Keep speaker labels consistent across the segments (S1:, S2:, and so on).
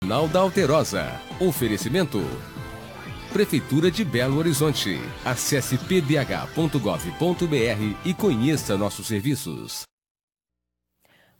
S1: Jornal da Alterosa. Oferecimento. Prefeitura de Belo Horizonte. Acesse pdh.gov.br e conheça nossos serviços.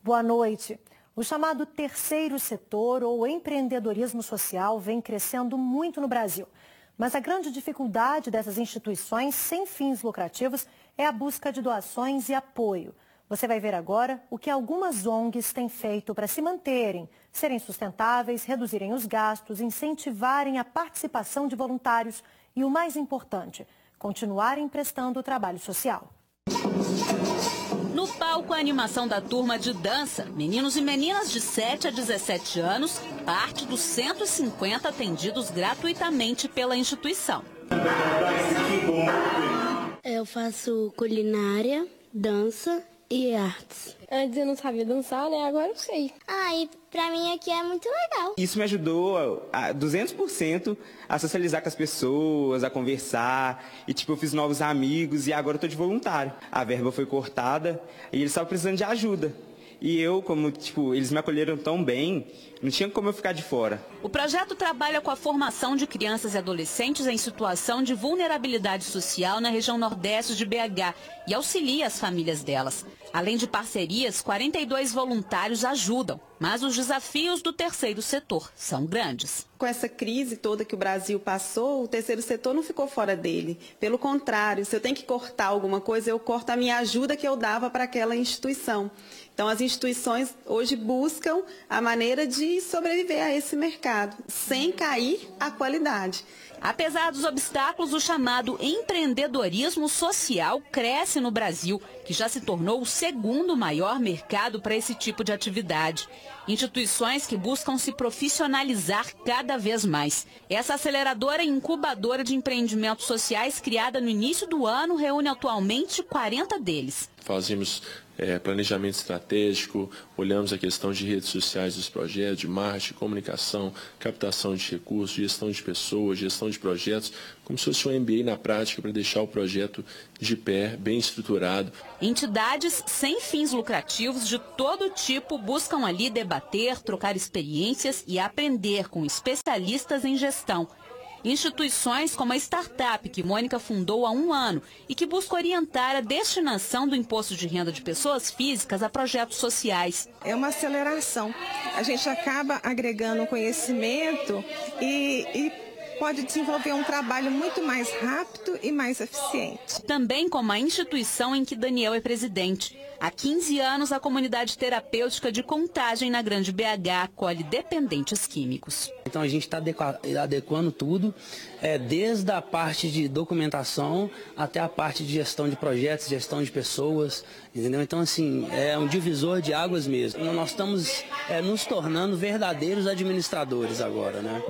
S2: Boa noite. O chamado terceiro setor ou empreendedorismo social vem crescendo muito no Brasil. Mas a grande dificuldade dessas instituições sem fins lucrativos é a busca de doações e apoio. Você vai ver agora o que algumas ONGs têm feito para se manterem, serem sustentáveis, reduzirem os gastos, incentivarem a participação de voluntários e, o mais importante, continuarem prestando o trabalho social.
S3: No palco, a animação da turma de dança, meninos e meninas de 7 a 17 anos, parte dos 150 atendidos gratuitamente pela instituição.
S4: Eu faço culinária, dança e artes.
S5: Antes eu não sabia dançar, né? Agora eu sei.
S4: E pra mim aqui é muito legal.
S6: Isso me ajudou a 200% a socializar com as pessoas, a conversar. E eu fiz novos amigos e agora eu tô de voluntário. A verba foi cortada e eles estavam precisando de ajuda. E eu, como eles me acolheram tão bem, não tinha como eu ficar de fora.
S3: O projeto trabalha com a formação de crianças e adolescentes em situação de vulnerabilidade social na região nordeste de BH e auxilia as famílias delas. Além de parcerias, 42 voluntários ajudam, mas os desafios do terceiro setor são grandes.
S7: Com essa crise toda que o Brasil passou, o terceiro setor não ficou fora dele. Pelo contrário, se eu tenho que cortar alguma coisa, eu corto a minha ajuda que eu dava para aquela instituição. Então, as instituições hoje buscam a maneira de sobreviver a esse mercado, sem cair a qualidade.
S3: Apesar dos obstáculos, o chamado empreendedorismo social cresce no Brasil, que já se tornou o segundo maior mercado para esse tipo de atividade. Instituições que buscam se profissionalizar cada vez mais. Essa aceleradora e incubadora de empreendimentos sociais, criada no início do ano, reúne atualmente 40 deles.
S8: Fazemos planejamento estratégico, olhamos a questão de redes sociais dos projetos, de marketing, comunicação, captação de recursos, gestão de pessoas, gestão de projetos, como se fosse um MBA na prática para deixar o projeto de pé, bem estruturado.
S3: Entidades sem fins lucrativos de todo tipo buscam ali debater, trocar experiências e aprender com especialistas em gestão. Instituições como a startup que Mônica fundou há 1 ano e que busca orientar a destinação do imposto de renda de pessoas físicas a projetos sociais.
S9: É uma aceleração. A gente acaba agregando conhecimento e pode desenvolver um trabalho muito mais rápido e mais eficiente.
S3: Também como a instituição em que Daniel é presidente. Há 15 anos, a comunidade terapêutica de Contagem, na Grande BH, acolhe dependentes químicos.
S10: Então a gente está adequando tudo, desde a parte de documentação até a parte de gestão de projetos, gestão de pessoas, entendeu? Então, assim, é um divisor de águas mesmo. Nós estamos nos tornando verdadeiros administradores agora, né?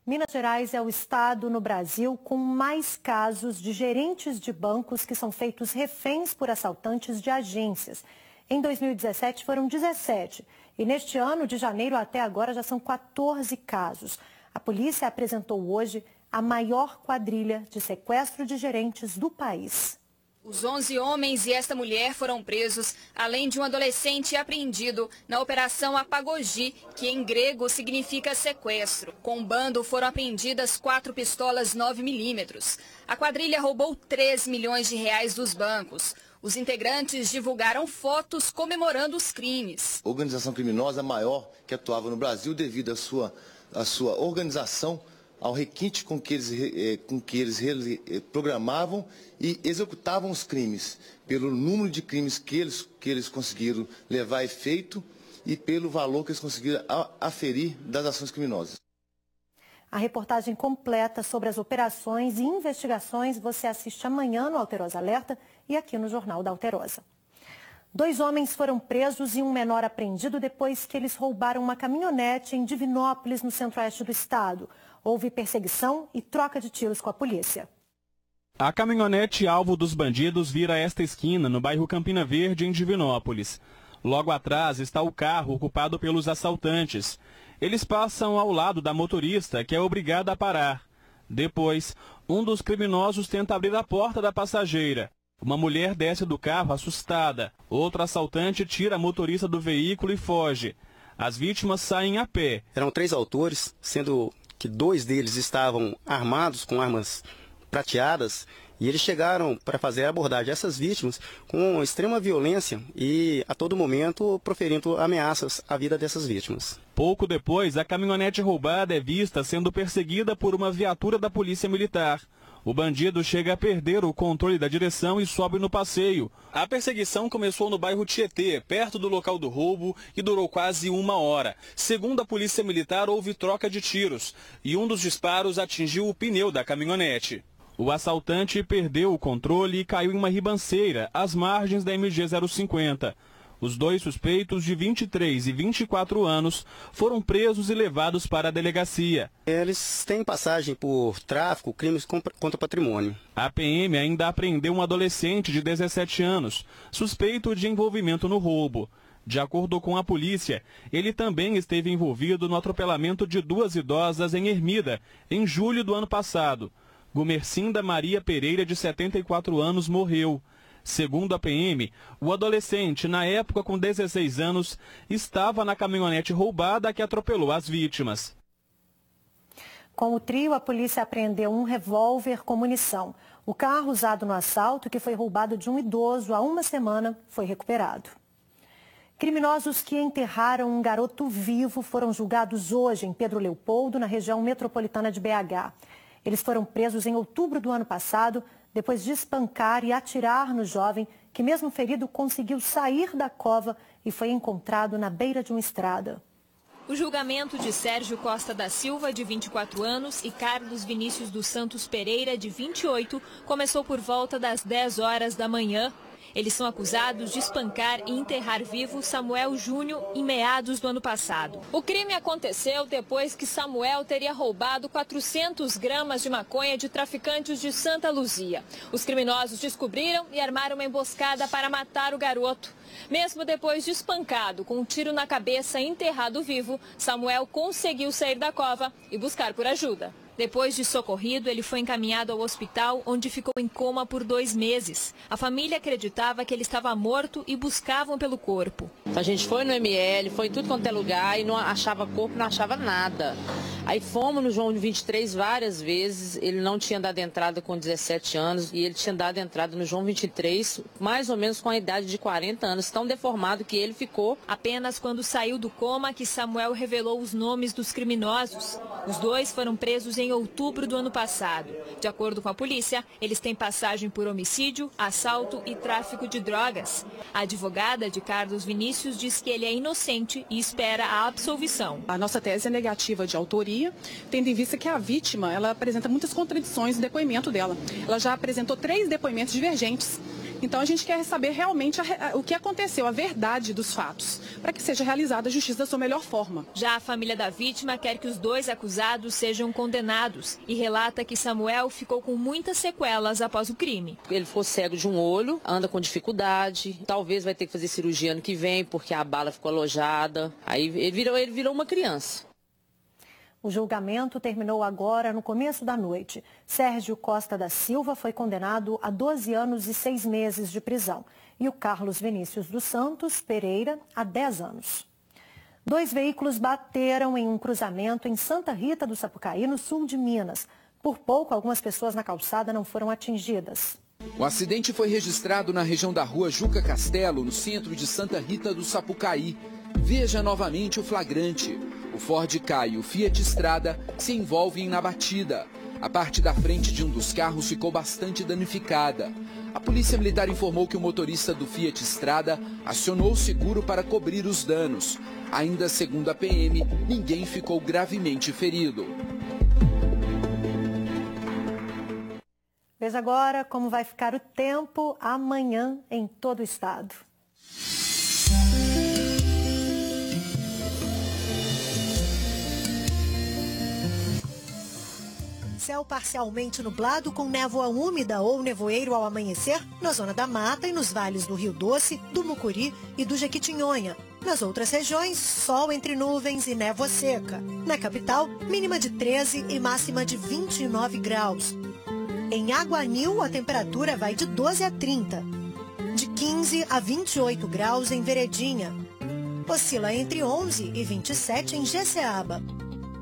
S2: Minas Gerais é o estado no Brasil com mais casos de gerentes de bancos que são feitos reféns por assaltantes de agências. Em 2017 foram 17 e neste ano, de janeiro até agora, já são 14 casos. A polícia apresentou hoje a maior quadrilha de sequestro de gerentes do país.
S11: Os 11 homens e esta mulher foram presos, além de um adolescente apreendido na Operação Apagogi, que em grego significa sequestro. Com o bando foram apreendidas 4 pistolas 9mm. A quadrilha roubou 3 milhões de reais dos bancos. Os integrantes divulgaram fotos comemorando os crimes.
S12: A organização criminosa maior que atuava no Brasil devido à sua organização, ao requinte com que eles programavam e executavam os crimes, pelo número de crimes que eles conseguiram levar a efeito e pelo valor que eles conseguiram aferir das ações criminosas.
S2: A reportagem completa sobre as operações e investigações você assiste amanhã no Alterosa Alerta e aqui no Jornal da Alterosa. 2 homens foram presos e um menor apreendido depois que eles roubaram uma caminhonete em Divinópolis, no centro-oeste do estado. Houve perseguição e troca de tiros com a polícia.
S13: A caminhonete alvo dos bandidos vira esta esquina, no bairro Campina Verde, em Divinópolis. Logo atrás está o carro ocupado pelos assaltantes. Eles passam ao lado da motorista, que é obrigada a parar. Depois, um dos criminosos tenta abrir a porta da passageira. Uma mulher desce do carro assustada. Outro assaltante tira a motorista do veículo e foge. As vítimas saem a pé.
S14: Eram 3 autores, sendo que 2 deles estavam armados com armas prateadas, e eles chegaram para fazer a abordagem a essas vítimas com extrema violência e a todo momento proferindo ameaças à vida dessas vítimas.
S13: Pouco depois, a caminhonete roubada é vista sendo perseguida por uma viatura da Polícia Militar. O bandido chega a perder o controle da direção e sobe no passeio. A perseguição começou no bairro Tietê, perto do local do roubo, e durou quase 1 hora. Segundo a Polícia Militar, houve troca de tiros e um dos disparos atingiu o pneu da caminhonete. O assaltante perdeu o controle e caiu em uma ribanceira, às margens da MG 050. Os 2 suspeitos, de 23 e 24 anos, foram presos e levados para a delegacia.
S14: Eles têm passagem por tráfico, crimes contra o patrimônio.
S13: A PM ainda apreendeu um adolescente de 17 anos, suspeito de envolvimento no roubo. De acordo com a polícia, ele também esteve envolvido no atropelamento de 2 idosas em Ermida, em julho do ano passado. Gumercinda Maria Pereira, de 74 anos, morreu. Segundo a PM, o adolescente, na época com 16 anos, estava na caminhonete roubada que atropelou as vítimas.
S2: Com o trio, a polícia apreendeu um revólver com munição. O carro usado no assalto, que foi roubado de um idoso há 1 semana, foi recuperado. Criminosos que enterraram um garoto vivo foram julgados hoje em Pedro Leopoldo, na região metropolitana de BH. Eles foram presos em outubro do ano passado, depois de espancar e atirar no jovem, que mesmo ferido conseguiu sair da cova e foi encontrado na beira de uma estrada.
S11: O julgamento de Sérgio Costa da Silva, de 24 anos, e Carlos Vinícius dos Santos Pereira, de 28, começou por volta das 10 horas da manhã. Eles são acusados de espancar e enterrar vivo Samuel Júnior em meados do ano passado. O crime aconteceu depois que Samuel teria roubado 400 gramas de maconha de traficantes de Santa Luzia. Os criminosos descobriram e armaram uma emboscada para matar o garoto. Mesmo depois de espancado, com um tiro na cabeça e enterrado vivo, Samuel conseguiu sair da cova e buscar por ajuda. Depois de socorrido, ele foi encaminhado ao hospital, onde ficou em coma por 2 meses. A família acreditava que ele estava morto e buscavam pelo corpo.
S15: A gente foi no ML, foi em tudo quanto é lugar e não achava corpo, não achava nada. Aí fomos no João 23 várias vezes, ele não tinha dado entrada com 17 anos e ele tinha dado entrada no João 23, mais ou menos com a idade de 40 anos, tão deformado que ele ficou.
S11: Apenas quando saiu do coma que Samuel revelou os nomes dos criminosos. Os 2 foram presos em outubro do ano passado. De acordo com a polícia, eles têm passagem por homicídio, assalto e tráfico de drogas. A advogada de Carlos Vinícius diz que ele é inocente e espera a absolvição.
S16: A nossa tese é negativa de autoria, tendo em vista que a vítima ela apresenta muitas contradições no depoimento dela. Ela já apresentou 3 depoimentos divergentes. Então a gente quer saber realmente o que aconteceu, a verdade dos fatos, para que seja realizada a justiça da sua melhor forma.
S11: Já a família da vítima quer que os 2 acusados sejam condenados e relata que Samuel ficou com muitas sequelas após o crime.
S15: Ele ficou cego de um olho, anda com dificuldade, talvez vai ter que fazer cirurgia ano que vem porque a bala ficou alojada. Aí ele virou uma criança.
S2: O julgamento terminou agora no começo da noite. Sérgio Costa da Silva foi condenado a 12 anos e 6 meses de prisão. E o Carlos Vinícius dos Santos Pereira a 10 anos. 2 veículos bateram em um cruzamento em Santa Rita do Sapucaí, no sul de Minas. Por pouco, algumas pessoas na calçada não foram atingidas.
S17: O acidente foi registrado na região da rua Juca Castelo, no centro de Santa Rita do Sapucaí. Veja novamente o flagrante. O Ford Ka e o Fiat Strada se envolvem na batida. A parte da frente de um dos carros ficou bastante danificada. A Polícia Militar informou que o motorista do Fiat Strada acionou o seguro para cobrir os danos. Ainda segundo a PM, ninguém ficou gravemente ferido.
S2: Veja agora como vai ficar o tempo amanhã em todo o estado. Céu parcialmente nublado com névoa úmida ou nevoeiro ao amanhecer na zona da Mata e nos vales do Rio Doce, do Mucuri e do Jequitinhonha. Nas outras regiões, sol entre nuvens e névoa seca. Na capital, mínima de 13 e máxima de 29 graus. Em Aguanil, a temperatura vai de 12 a 30. De 15 a 28 graus em Veredinha.
S18: oscila entre 11 e 27 em Jeceaba.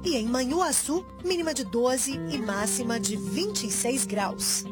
S18: E em Manhuaçu, mínima de 12 e máxima de 26 graus.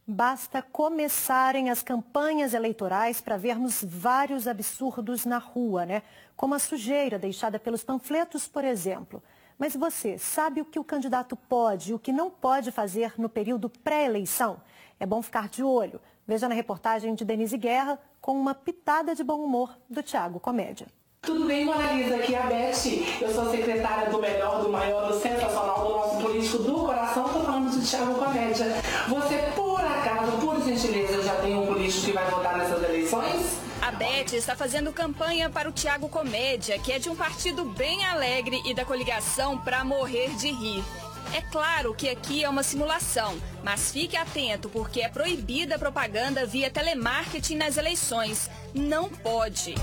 S2: Basta começarem as campanhas eleitorais para vermos vários absurdos na rua, né? Como a sujeira deixada pelos panfletos, por exemplo. Mas você sabe o que o candidato pode e o que não pode fazer no período pré-eleição? É bom ficar de olho. Veja na reportagem de Denise Guerra com uma pitada de bom humor do Thiago Comédia.
S19: Tudo bem, Mona Lisa? Aqui é a Beth. Eu sou secretária do melhor, do maior, do sensacional, do nosso político do coração. Estou falando do Thiago Comédia. Você, por acaso, por gentileza, já tem um político que vai votar nessas eleições?
S11: A Beth está fazendo campanha para o Thiago Comédia, que é de um partido bem alegre e da coligação Pra Morrer de Rir. É claro que aqui é uma simulação, mas fique atento porque é proibida a propaganda via telemarketing nas eleições. Não pode.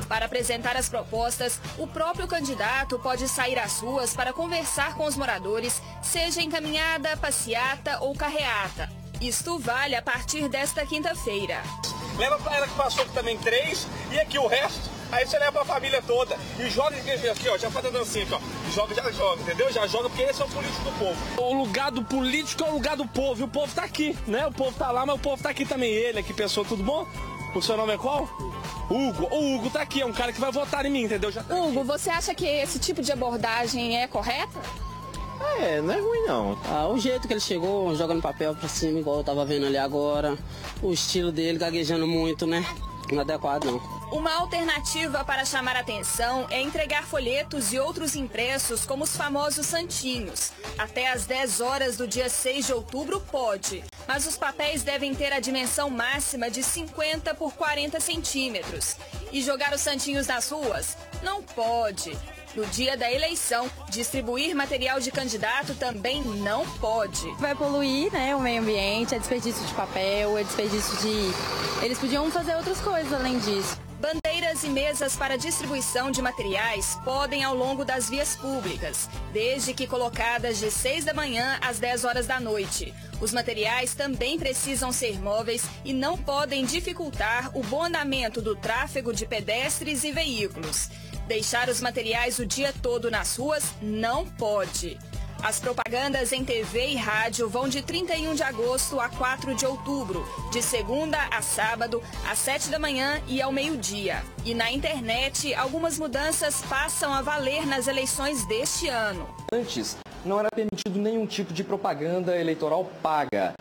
S11: Para apresentar as propostas, o próprio candidato pode sair às ruas para conversar com os moradores, seja em caminhada, passeata ou carreata. Isto vale a partir desta quinta-feira.
S20: Leva para ela que passou também 3 e aqui o resto, aí você leva para a família toda. E joga aqui, ó, já faz a dancinha aqui, ó. Joga, já joga, entendeu? Já joga porque esse é o político do povo.
S21: O lugar do político é o lugar do povo e o povo tá aqui, né? O povo tá lá, mas o povo tá aqui também. Ele aqui, pessoa, tudo bom? O seu nome é qual? Hugo. O Hugo tá aqui, é um cara que vai votar em mim, entendeu? Já tá
S16: Hugo, você acha que esse tipo de abordagem é correta?
S10: Não é ruim não. O jeito que ele chegou, jogando papel pra cima, igual eu tava vendo ali agora. O estilo dele gaguejando muito, né? Não é adequado não.
S11: Uma alternativa para chamar atenção é entregar folhetos e outros impressos como os famosos santinhos. Até às 10 horas do dia 6 de outubro pode, mas os papéis devem ter a dimensão máxima de 50 por 40 centímetros. E jogar os santinhos nas ruas? Não pode. No dia da eleição, distribuir material de candidato também não pode.
S22: Vai poluir, né, o meio ambiente, é desperdício de papel, é desperdício de... Eles podiam fazer outras coisas além disso.
S11: Bandeiras e mesas para distribuição de materiais podem ao longo das vias públicas, desde que colocadas de 6 da manhã às 10 horas da noite. Os materiais também precisam ser móveis e não podem dificultar o bom andamento do tráfego de pedestres e veículos. Deixar os materiais o dia todo nas ruas não pode. As propagandas em TV e rádio vão de 31 de agosto a 4 de outubro, de segunda a sábado, às 7 da manhã e ao meio-dia. E na internet, algumas mudanças passam a valer nas eleições deste ano.
S23: Antes, não era permitido nenhum tipo de propaganda eleitoral paga.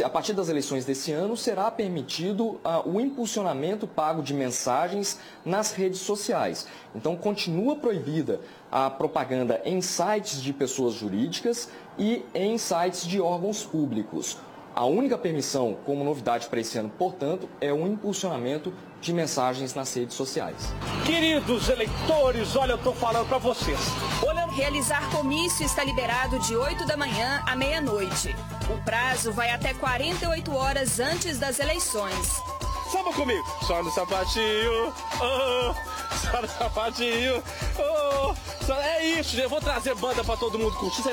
S23: A partir das eleições desse ano, será permitido o impulsionamento pago de mensagens nas redes sociais. Então, continua proibida a propaganda em sites de pessoas jurídicas e em sites de órgãos públicos. A única permissão, como novidade para esse ano, portanto, é o impulsionamento de mensagens nas redes sociais.
S21: Queridos eleitores, olha, eu estou falando para vocês.
S11: Realizar comício está liberado de 8 da manhã à meia-noite. O prazo vai até 48 horas antes das eleições.
S21: Samba comigo. Só no sapatinho, só no sapatinho, É isso, eu vou trazer banda para todo mundo curtir.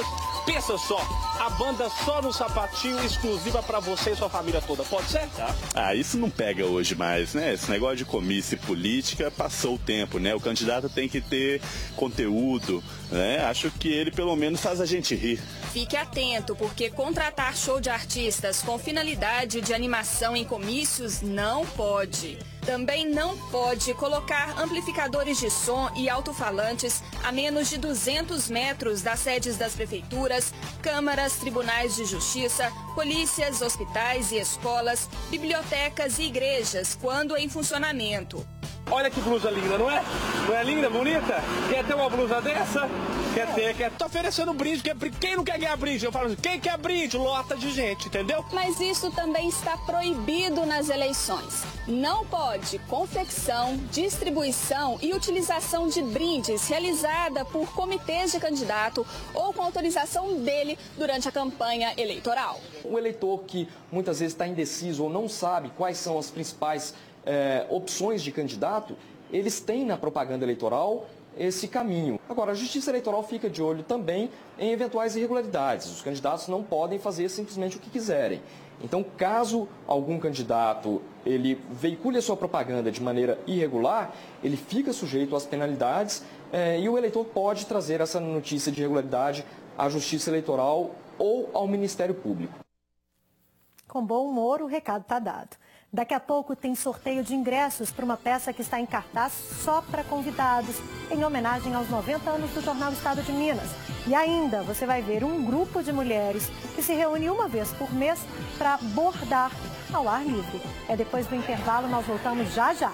S21: Pensa só, a banda só no sapatinho, exclusiva para você e sua família toda, pode ser?
S24: Tá. Isso não pega hoje mais, né? Esse negócio de comício e política passou o tempo, né? O candidato tem que ter conteúdo, né? Acho que ele pelo menos faz a gente rir.
S11: Fique atento, porque contratar show de artistas com finalidade de animação em comícios não pode. Também não pode colocar amplificadores de som e alto-falantes a menos de 200 metros das sedes das prefeituras, câmaras, tribunais de justiça, polícias, hospitais e escolas, bibliotecas e igrejas, quando em funcionamento.
S21: Olha que blusa linda, não é? Não é linda, bonita? Quer ter uma blusa dessa? Quer ter. Tô oferecendo brinde, quem não quer ganhar brinde? Eu falo assim, quem quer brinde? Lota de gente, entendeu?
S11: Mas isso também está proibido nas eleições. Não pode confecção, distribuição e utilização de brindes realizada por comitês de candidato ou com autorização dele durante a campanha eleitoral.
S23: O eleitor que muitas vezes está indeciso ou não sabe quais são as principais opções de candidato, eles têm na propaganda eleitoral esse caminho. Agora, a Justiça Eleitoral fica de olho também em eventuais irregularidades. Os candidatos não podem fazer simplesmente o que quiserem. Então, caso algum candidato ele veicule a sua propaganda de maneira irregular, ele fica sujeito às penalidades e o eleitor pode trazer essa notícia de irregularidade à Justiça Eleitoral ou ao Ministério Público.
S2: Com bom humor, o recado está dado. Daqui a pouco tem sorteio de ingressos para uma peça que está em cartaz só para convidados, em homenagem aos 90 anos do Jornal Estado de Minas. E ainda você vai ver um grupo de mulheres que se reúne uma vez por mês para bordar ao ar livre. É depois do intervalo, nós voltamos já já.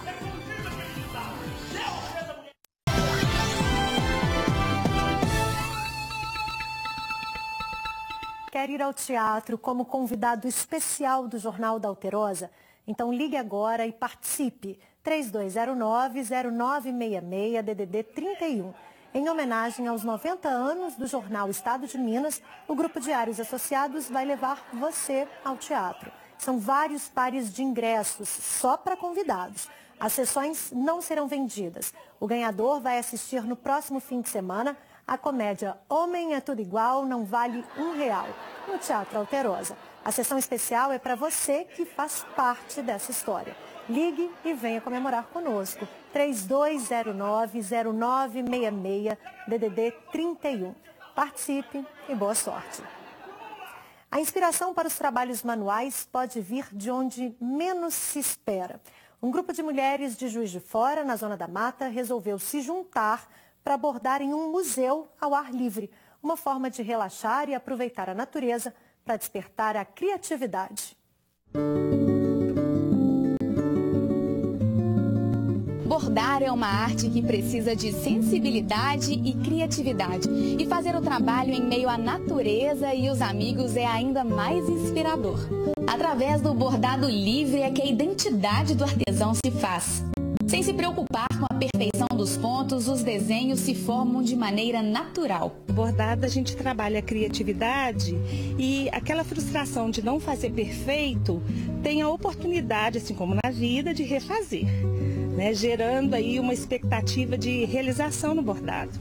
S2: Quer ir ao teatro como convidado especial do Jornal da Alterosa? Então ligue agora e participe. 3209-0966 DDD 31. Em homenagem aos 90 anos do Jornal Estado de Minas, o Grupo Diários Associados vai levar você ao teatro. São vários pares de ingressos só para convidados. As sessões não serão vendidas. O ganhador vai assistir no próximo fim de semana a comédia Homem é Tudo Igual, Não Vale R$1, no Teatro Alterosa. A sessão especial é para você que faz parte dessa história. Ligue e venha comemorar conosco. 3209-0966, DDD 31. Participe e boa sorte. A inspiração para os trabalhos manuais pode vir de onde menos se espera. Um grupo de mulheres de Juiz de Fora, na Zona da Mata, resolveu se juntar para bordar em um museu ao ar livre. Uma forma de relaxar e aproveitar a natureza para despertar a criatividade.
S1: Bordar é uma arte que precisa de sensibilidade e criatividade. E fazer o trabalho em meio à natureza e os amigos é ainda mais inspirador. Através do bordado livre é que a identidade do artesão se faz. Sem se preocupar com a perfeição dos pontos, os desenhos se formam de maneira natural.
S4: No bordado a gente trabalha a criatividade e aquela frustração de não fazer perfeito tem a oportunidade, assim como na vida, de refazer, né? Gerando aí uma expectativa de realização no bordado,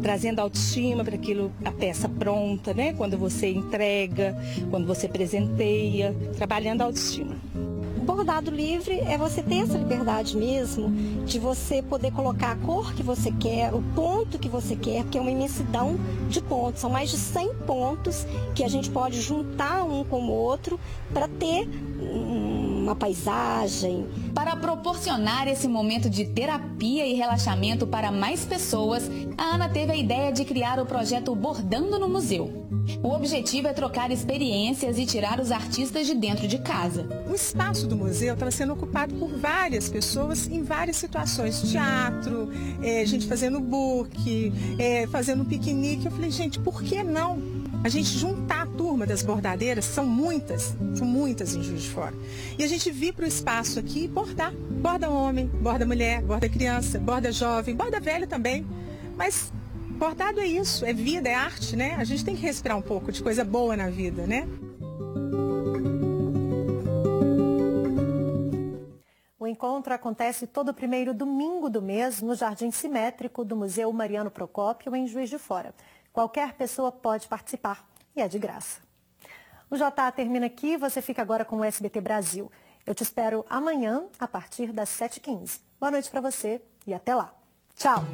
S4: trazendo autoestima para aquilo, a peça pronta, né? Quando você entrega, quando você presenteia, trabalhando a autoestima.
S5: Bordado livre é você ter essa liberdade mesmo de você poder colocar a cor que você quer, o ponto que você quer, porque é uma imensidão de pontos. São mais de 100 pontos que a gente pode juntar um com o outro para ter uma paisagem.
S1: Para proporcionar esse momento de terapia e relaxamento para mais pessoas, a Ana teve a ideia de criar o projeto Bordando no Museu. O objetivo é trocar experiências e tirar os artistas de dentro de casa.
S9: O espaço do museu estava sendo ocupado por várias pessoas em várias situações. Teatro, gente fazendo book, fazendo piquenique. Eu falei, gente, por que não a gente juntar a turma das bordadeiras? São muitas em Juiz de Fora. E a gente vir para o espaço aqui e bordar. Borda homem, borda mulher, borda criança, borda jovem, borda velho também. Mas bordado é isso, é vida, é arte, né? A gente tem que respirar um pouco de coisa boa na vida, né?
S2: O encontro acontece todo primeiro domingo do mês no Jardim Simétrico do Museu Mariano Procópio, em Juiz de Fora. Qualquer pessoa pode participar e é de graça. O JA termina aqui, você fica agora com o SBT Brasil. Eu te espero amanhã, a partir das 7h15. Boa noite para você e até lá. Tchau!